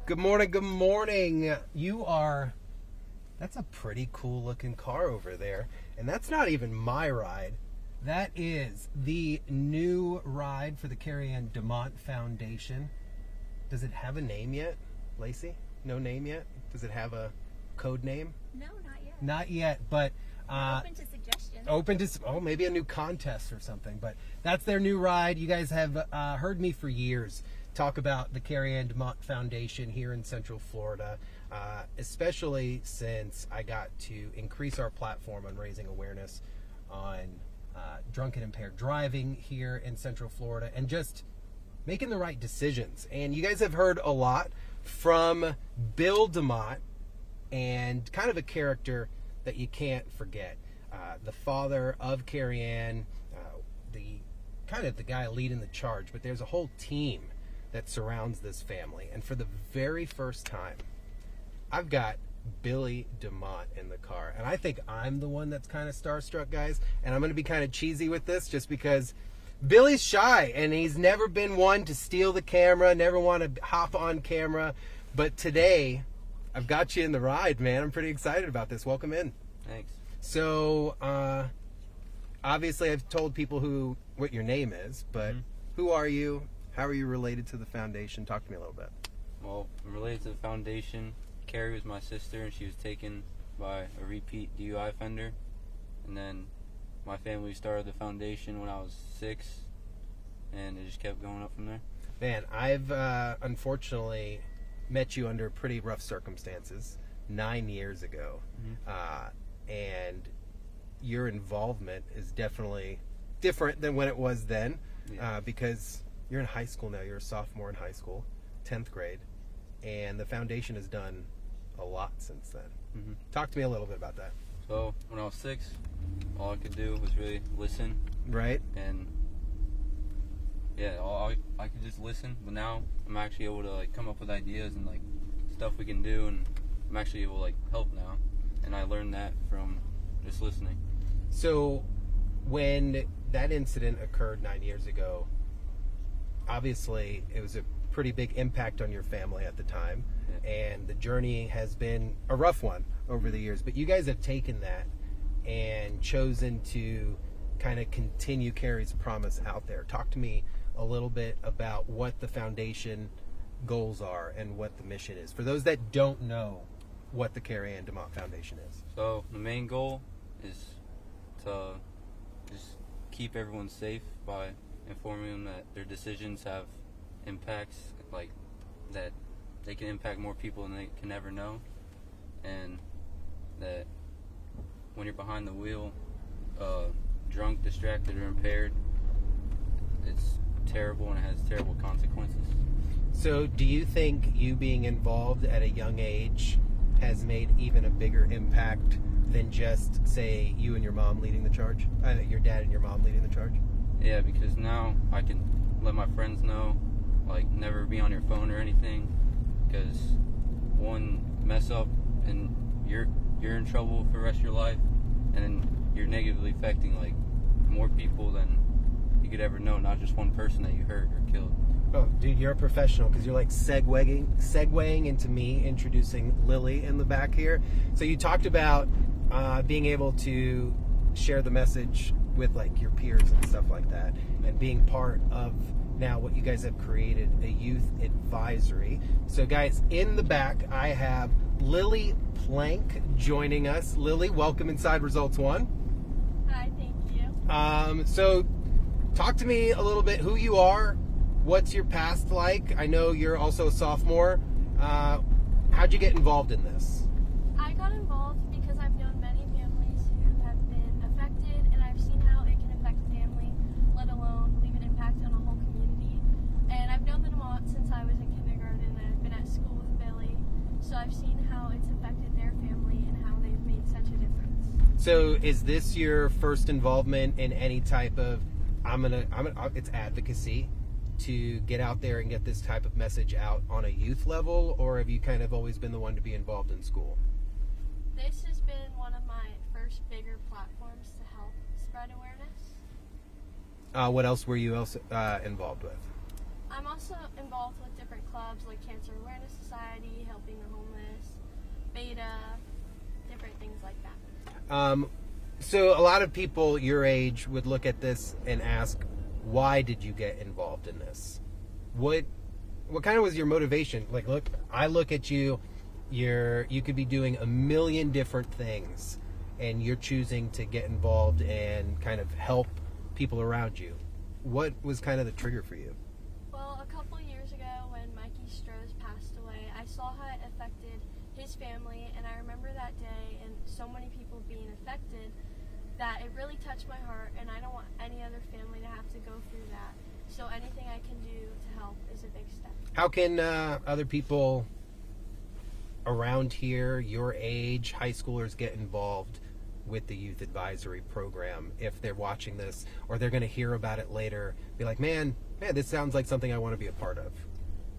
Good morning, good morning. That's a pretty cool looking car over there. And that's not even my ride. That is the new ride for the Keri Anne DeMott Foundation. Does it have a name yet, Lacey? No name yet? Does it have a code name? No, not yet. Not yet, but... open to suggestions. Maybe a new contest or something. But that's their new ride. You guys have heard me for years talk about the Keri Anne DeMott Foundation here in Central Florida, especially since I got to increase our platform on raising awareness on drunk and impaired driving here in Central Florida and just making the right decisions. And you guys have heard a lot from Bill DeMott, and kind of a character that you can't forget. The father of Keri Anne, the guy leading the charge, but there's a whole team that surrounds this family. And for the very first time, I've got Billy DeMott in the car. And I think I'm the one that's kind of starstruck, guys. And I'm going to be kind of cheesy with this just because Billy's shy and he's never been one to steal the camera, never want to hop on camera. But today, I've got you in the ride, man. I'm pretty excited about this. Welcome in. Thanks. So, obviously I've told people what your name is, but who are you? How are you related to the foundation? Talk to me a little bit. Well, I'm related to the foundation. Keri was my sister, and she was taken by a repeat DUI offender. And then my family started the foundation when I was 6, and it just kept going up from there. Man, I've unfortunately met you under pretty rough circumstances 9 years ago. And your involvement is definitely different than when it was then, because you're in high school now. You're a sophomore in high school, 10th grade, and the foundation has done a lot since then. Talk to me a little bit about that. So when I was 6, all I could do was really listen. Right. And I could just listen. But now I'm actually able to come up with ideas and stuff we can do, and I'm actually able to help now. And I learned that from just listening. So when that incident occurred 9 years ago, obviously it was a pretty big impact on your family at the time, and the journey has been a rough one over the years, but you guys have taken that and chosen to kind of continue Keri's promise out there. Talk to me a little bit about what the foundation goals are and what the mission is for those that don't know what the Keri Anne DeMott Foundation is. So the main goal is to just keep everyone safe by informing them that their decisions have impacts, that they can impact more people than they can ever know, and that when you're behind the wheel, drunk, distracted, or impaired, it's terrible and it has terrible consequences. So do you think you being involved at a young age has made even a bigger impact than just, say, you and your mom leading the charge? Your dad and your mom leading the charge? Yeah, because now I can let my friends know, never be on your phone or anything, because one mess up and you're in trouble for the rest of your life, and then you're negatively affecting more people than you could ever know, not just one person that you hurt or killed. Oh, dude, you're a professional, because you're segueing into me introducing Lily in the back here. So you talked about being able to share the message with your peers and stuff like that, and being part of now what you guys have created, a youth advisory. So guys, in the back I have Lily Plank joining us. Lily, welcome inside Results One. Hi, thank you. So talk to me a little bit who you are, what's your past like. I know you're also a sophomore. How'd you get involved in this? I got involved because I've known many families who have been affected, and I've seen how it can affect a family, let alone leave an impact on a whole community. And I've known them all since I was in kindergarten, and I've been at school with Billy, so I've seen how it's affected their family and how they've made such a difference. So is this your first involvement in any type of, it's advocacy, to get out there and get this type of message out on a youth level, or have you kind of always been the one to be involved in school? This has been one of my first bigger platforms to help spread awareness. What else were you involved with? I'm also involved with different clubs like Cancer Awareness Society, Helping the Homeless, Beta, different things like that. So a lot of people your age would look at this and ask, why did you get involved in this? What kind of was your motivation? Like, look, I look at you, you could be doing a million different things, and you're choosing to get involved and kind of help people around you. What was kind of the trigger for you? Well, a couple years ago when Mikey Stroh's passed away, I saw how it affected his family, and I remember that day and so many people being affected that it really touched my heart, and I don't want any other family to have to go through that. So anything I can do to help is a big step. How can other people around here, your age, high schoolers, get involved with the youth advisory program if they're watching this, or they're going to hear about it later, be like, man, this sounds like something I want to be a part of?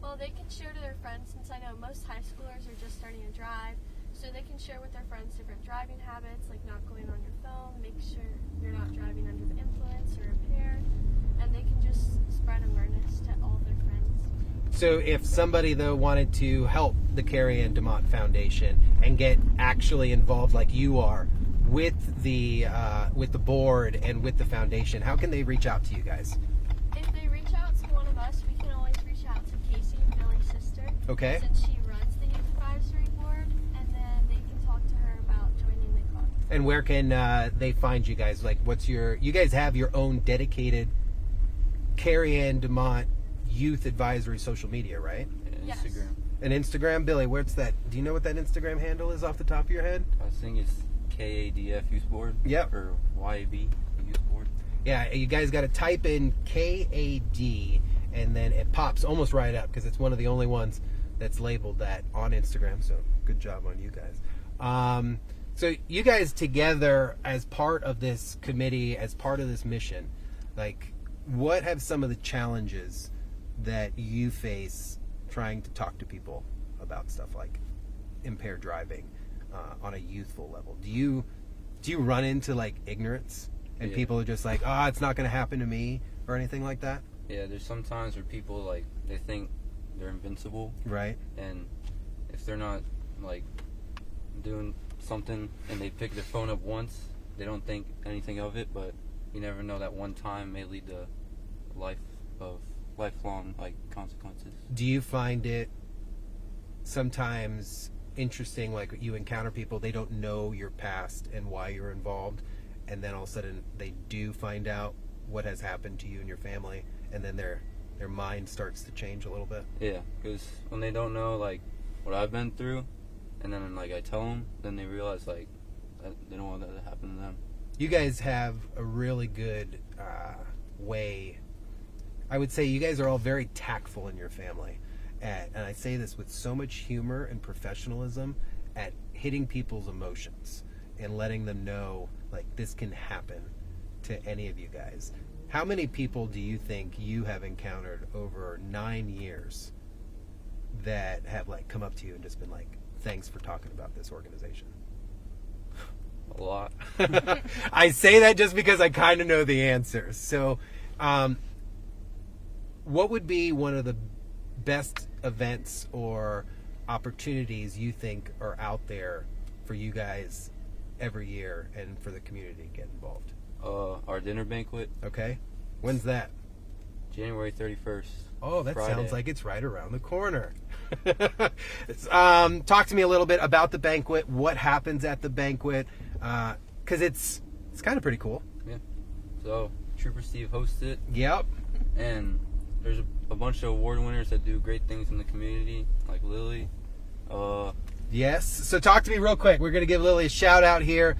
Well, they can share to their friends, since I know most high schoolers are just starting to drive, so they can share with their friends different driving habits, like not going on your phone, make sure you're not driving under the influence or impaired, and they can just spread awareness to all their friends. So if somebody, though, wanted to help the Keri Anne DeMott Foundation and get actually involved like you are with the board and with the foundation, how can they reach out to you guys? If they reach out to one of us, we can always reach out to Casey, Billy's sister. Okay. Since she runs the youth advisory board, and then they can talk to her about joining the club. And where can they find you guys? Like, you guys have your own dedicated Keri Anne DeMott Youth Advisory social media, right? Yeah, Yes. Instagram. And Instagram, Billy, what's that? Do you know what that Instagram handle is off the top of your head? I think it's KADF Youth Board. Yep. Or YAB Youth Board. Yeah, you guys got to type in KAD, and then it pops almost right up, because it's one of the only ones that's labeled that on Instagram. So good job on you guys. So you guys together as part of this committee, as part of this mission, like, what have some of the challenges that you face trying to talk to people about stuff like impaired driving on a youthful level? Do you run into like ignorance and people are just like, it's not going to happen to me, or anything like that? Yeah, there's some times where people, like, they think they're invincible. Right. And if they're not, like, doing something and they pick their phone up once, they don't think anything of it, but you never know, that one time may lead to lifelong, like, consequences. Do you find it sometimes interesting, like, you encounter people, they don't know your past and why you're involved, and then all of a sudden they do find out what has happened to you and your family, and then their mind starts to change a little bit? Yeah, because when they don't know, like, what I've been through, and then, like, I tell them, then they realize, like, they don't want that to happen to them. You guys have a really good way. I would say you guys are all very tactful in your family. And I say this with so much humor and professionalism, at hitting people's emotions and letting them know, like, this can happen to any of you guys. How many people do you think you have encountered over 9 years that have, like, come up to you and just been like, thanks for talking about this organization? A lot. I say that just because I kind of know the answer. So, what would be one of the best events or opportunities you think are out there for you guys every year and for the community to get involved? Our dinner banquet. Okay. When's that? January 31st. Oh, that Friday. sounds like it's right around the corner. Talk to me a little bit about the banquet. What happens at the banquet? Because it's kind of pretty cool. Yeah. So, Trooper Steve hosts it. Yep. And there's a bunch of award winners that do great things in the community, like Lily. Yes. So talk to me real quick. We're going to give Lily a shout out here.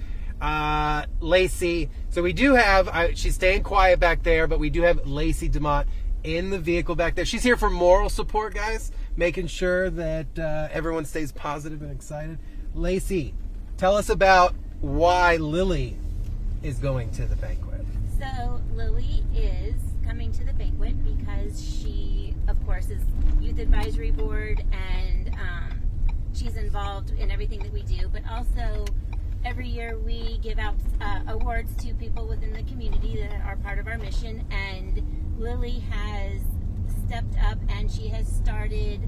Lacey. So we do have, she's staying quiet back there, but we do have Lacey DeMott in the vehicle back there. She's here for moral support, guys, making sure that everyone stays positive and excited. Lacey, tell us about why Lily is going to the banquet. So Lily is coming to the banquet because she, of course, is Youth Advisory Board, and she's involved in everything that we do, but also every year we give out awards to people within the community that are part of our mission, and Lily has stepped up and she has started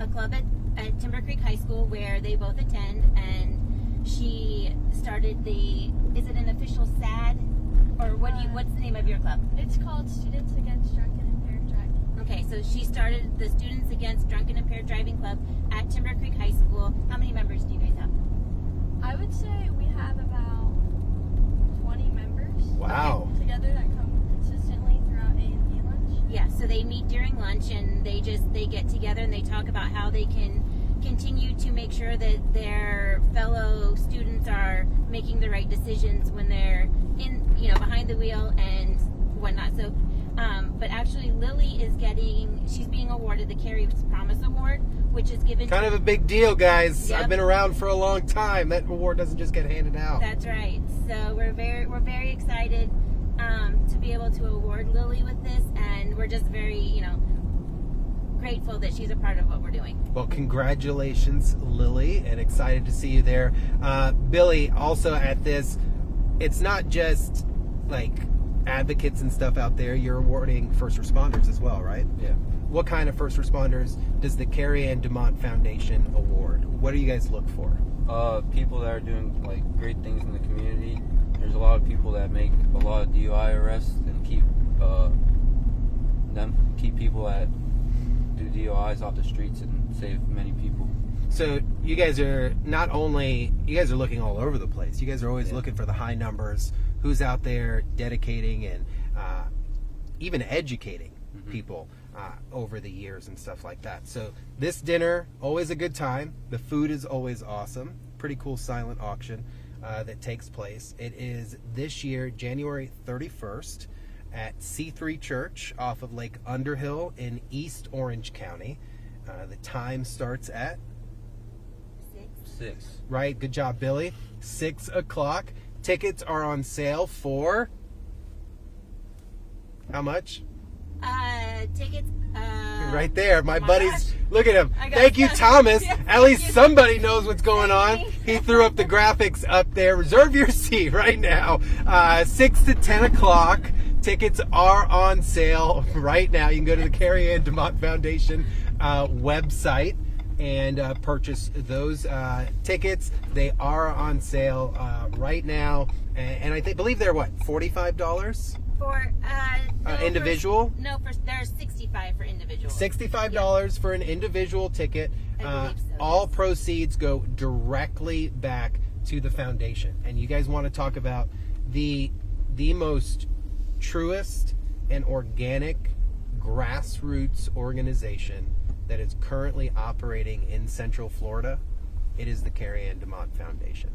a club at Timber Creek High School where they both attend, and she started is it an official SAD, or what's the name of your club? It's called Students Against Drunk and Impaired Driving. Okay, so she started the Students Against Drunk and Impaired Driving Club at Timber Creek High School. How many members do you guys have? I would say we have about 20 members. Wow. Together that come consistently throughout A&P lunch. Yeah, so they meet during lunch and they get together and they talk about how they can continue to make sure that their fellow students are making the right decisions when they're behind the wheel and whatnot. So, but actually Lily she's being awarded the Keri Promise Award, which is given Kind of a big deal, guys. Yep. I've been around for a long time. That award doesn't just get handed out. That's right. So we're very excited to be able to award Lily with this, and we're just very grateful that she's a part of what we're doing. Well, congratulations, Lily, and excited to see you there. Billy, also at this, it's not just like advocates and stuff out there. You're awarding first responders as well, right? Yeah. What kind of first responders does the Keri Anne DeMott Foundation award? What do you guys look for? People that are doing like great things in the community. There's a lot of people that make a lot of DUI arrests and keep people that do DUIs off the streets and save many people. So you guys are looking all over the place. You guys are always looking for the high numbers. Who's out there dedicating and even educating people over the years and stuff like that. So this dinner, always a good time. The food is always awesome. Pretty cool silent auction that takes place. It is this year, January 31st at C3 Church off of Lake Underhill in East Orange County. The time starts at 6. Right, good job, Billy. 6 o'clock. Tickets are on sale for how much? Tickets. Right there, my oh buddies. gosh. Look at him. I got Thank you, stuck. Thomas. Yeah, At least thank you. somebody knows what's going on. Thank He threw up the graphics up there. Reserve your seat right now. 6 to 10 o'clock. Tickets are on sale right now. You can go to the Keri Anne DeMott Foundation website and purchase those tickets. They are on sale right now, and I believe they're what, $45 For individual? There's 65 for individual. $65 for an individual ticket. I believe so, All yes. proceeds go directly back to the foundation. And you guys want to talk about the most truest and organic grassroots organization that is currently operating in Central Florida. It is the Keri Anne DeMott Foundation.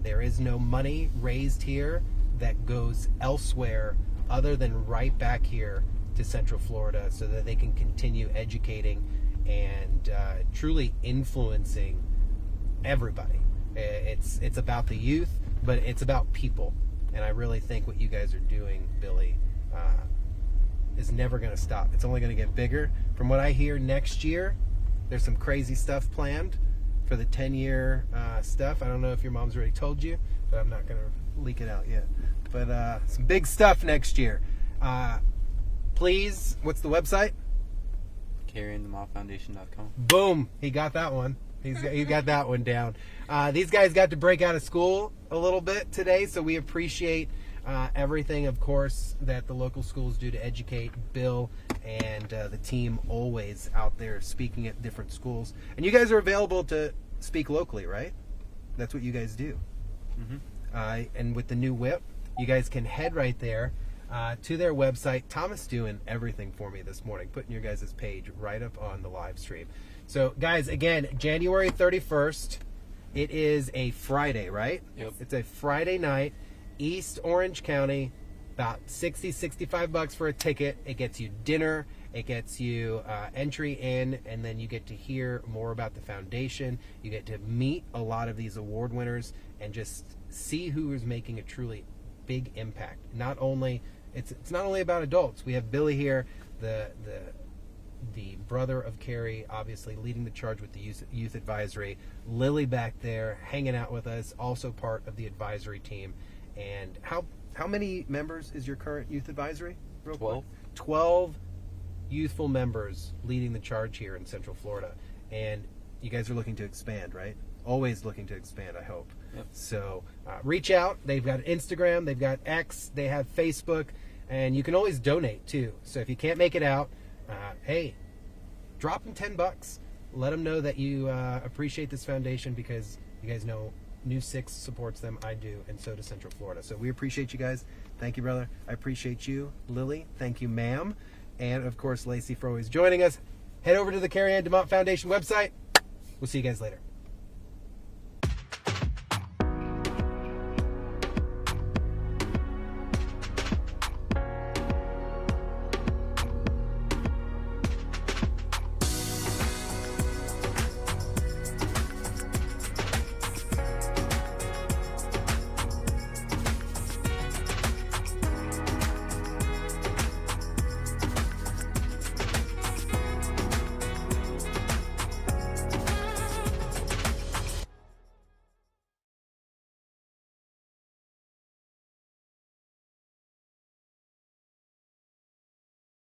There is no money raised here that goes elsewhere other than right back here to Central Florida so that they can continue educating and truly influencing everybody. It's about the youth, but it's about people. And I really think what you guys are doing, Billy, is never going to stop. It's only going to get bigger. From what I hear, next year, there's some crazy stuff planned for the 10-year stuff. I don't know if your mom's already told you, but I'm not going to leak it out yet. But some big stuff next year. Please, what's the website? KeriAnneDeMottFoundation.com. Boom, he got that one. He got that one down. These guys got to break out of school a little bit today, so we appreciate everything, of course, that the local schools do to educate Bill and the team always out there speaking at different schools. And you guys are available to speak locally, right? That's what you guys do. Mm-hmm. And with the new whip, you guys can head right there to their website. Thomas doing everything for me this morning, putting your guys' page right up on the live stream. So, guys, again, January 31st, it is a Friday, right? Yep. It's a Friday night, East Orange County, about $65 for a ticket. It gets you dinner, it gets you entry in, and then you get to hear more about the foundation. You get to meet a lot of these award winners and just see who is making a truly big impact. It's not only about adults. We have Billy here, the brother of Keri, obviously leading the charge with the youth advisory. Lily back there hanging out with us, also part of the advisory team. And how many members is your current youth advisory? 12. 12 youthful members leading the charge here in Central Florida. And you guys are looking to expand, right? Always looking to expand, I hope. Yep. So reach out. They've got Instagram, they've got X, they have Facebook, and you can always donate too. So if you can't make it out, hey, drop them $10. Let them know that you appreciate this foundation, because you guys know New 6 supports them. I do, and so does Central Florida. So we appreciate you guys. Thank you, brother. I appreciate you, Lily. Thank you, ma'am. And of course, Lacey, for always joining us. Head over to the Keri Anne DeMott Foundation website. We'll see you guys later.